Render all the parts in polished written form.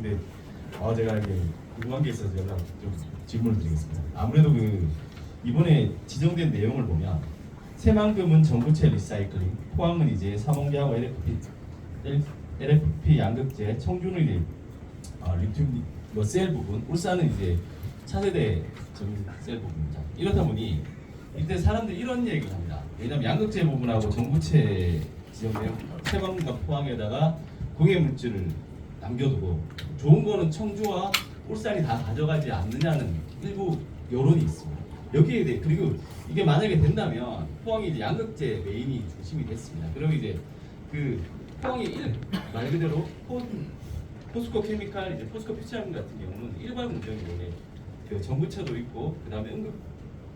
있는데 제가 이게 궁금한 게 있어서 연락 좀 질문을 드리겠습니다. 아무래도 이번에 지정된 내용을 보면 새만금은 전구체 리사이클링, 포항은 이제 삼원계하고 LFP 양극재, 청주는 이제 리튬 셀 부분, 울산은 이제 차세대 셀 부분입니다. 이렇다 보니 이때 사람들이 이런 얘기를 합니다. 왜냐하면 양극재 부분하고 전구체 지정된 새만금과 포항에다가 공해 물질을 남겨두고 좋은 거는 청주와 울산이 다 가져가지 않느냐는 일부 여론이 있습니다. 여기에 대해 그리고 이게 만약에 된다면 포항이 이제 양극재 메인이 중심이 됐습니다. 그러면 이제 포항이 말 그대로 포스코 케미칼 이제 포스코 퓨처링 같은 경우는 일괄 공정이 원래 전구체도 있고 그 다음에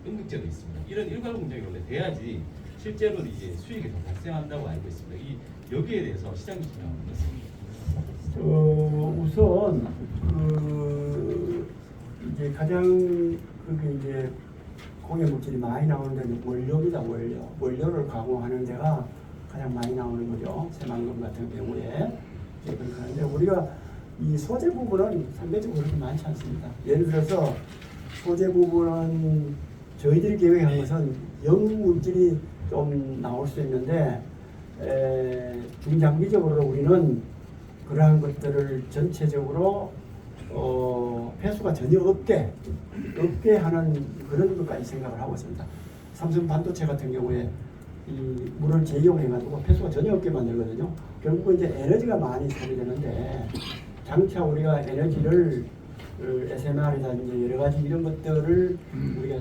음극재도 있습니다. 이런 일괄 공정이 원래 돼야지 실제로 이제 수익이 더 발생한다고 알고 있습니다. 여기에 대해서 시장 기준이 어떻습니까? 우선 이제 가장 그게 이제 공해 물질이 많이 나오는 데는 원료입니다. 원료를 가공하는 데가 가장 많이 나오는 거죠. 새만금 같은 경우에 이제 그렇게 하는데 우리가 이 소재 부분은 상대적으로 그렇게 많지 않습니다. 예를 들어서 소재 부분은 저희들이 계획한 것은 영 물질이 좀 나올 수 있는데 중장기적으로 우리는 그러한 것들을 전체적으로 폐수가 전혀 없게 하는 그런 것까지 생각을 하고 있습니다. 삼성 반도체 같은 경우에 이 물을 재이용해 가지고 폐수가 전혀 없게 만들거든요. 결국은 이제 에너지가 많이 소비되는데 장차 우리가 에너지를 SMR이라든지 여러 가지 이런 것들을 우리가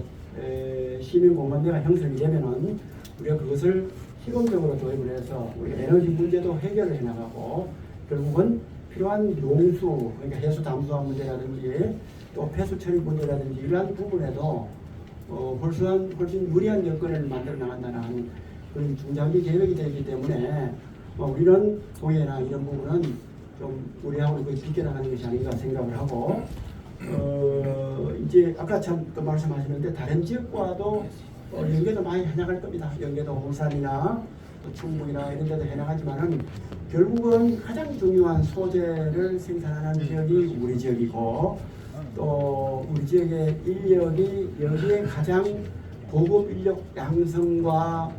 시민 공감대가 형성이 되면은 우리가 그것을 시범적으로 도입을 해서 우리 에너지 문제도 해결을 해나가고 결국은 필요한 용수, 그러니까 해수 담수화 문제라든지 또 폐수 처리 문제라든지 이러한 부분에도 훨씬 유리한 여건을 만들어 나간다는 그런 중장기 계획이 되기 때문에 우리는 동해나 이런 부분은 좀 우리하고 거의 비껴나가는 것이 아닌가 생각을 하고 이제 아까 참 또 말씀하시는데 다른 지역과도 연계도 많이 해나갈 겁니다. 연계도 울산이나 또 충북이나 이런 데도 해나가지만은 결국은 가장 중요한 소재를 생산하는 지역이 우리 지역이고 또 우리 지역의 인력이 여기에 가장 고급 인력 양성과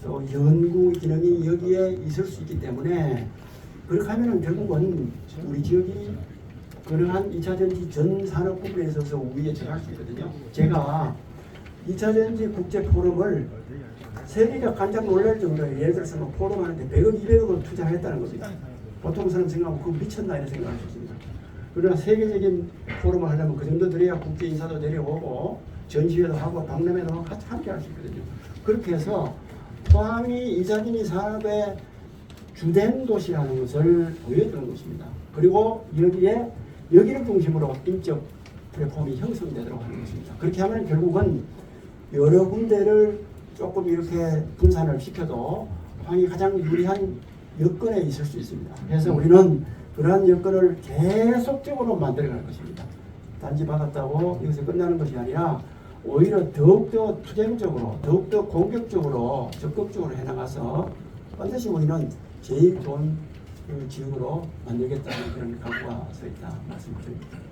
또 연구 기능이 여기에 있을 수 있기 때문에 그렇게 하면은 결국은 우리 지역이 그러한 2차전지 전 산업 부분에 있어서 우위에 들어갈 수 있거든요. 제가 2차전지 국제포럼을 세계가 깜짝 놀랄 정도로 예를 들어서 뭐 포럼하는데 100억, 200억을 투자했다는 겁니다. 보통 사람 생각하면 그거 미쳤나 이런 생각을 할 수 있습니다. 그러나 세계적인 포럼을 하려면 그 정도 들어야 국제 인사도 내려오고 전시회도 하고 박람회도 함께 할 수 있거든요. 그렇게 해서 포항이 2차전지 산업의 주된 도시라는 것을 보여주는 것입니다. 그리고 여기를 중심으로 인적 플랫폼이 형성되도록 하는 것입니다. 그렇게 하면 결국은 여러 군데를 조금 이렇게 분산을 시켜도 포항이 가장 유리한 여건에 있을 수 있습니다. 그래서 우리는 그러한 여건을 계속적으로 만들어갈 것입니다. 단지 받았다고 여기서 끝나는 것이 아니라 오히려 더욱더 투쟁적으로 더욱더 공격적으로 적극적으로 해나가서 반드시 우리는 제일 좋은 지역으로 만들겠다는 그런 각오가 서 있다 말씀드립니다.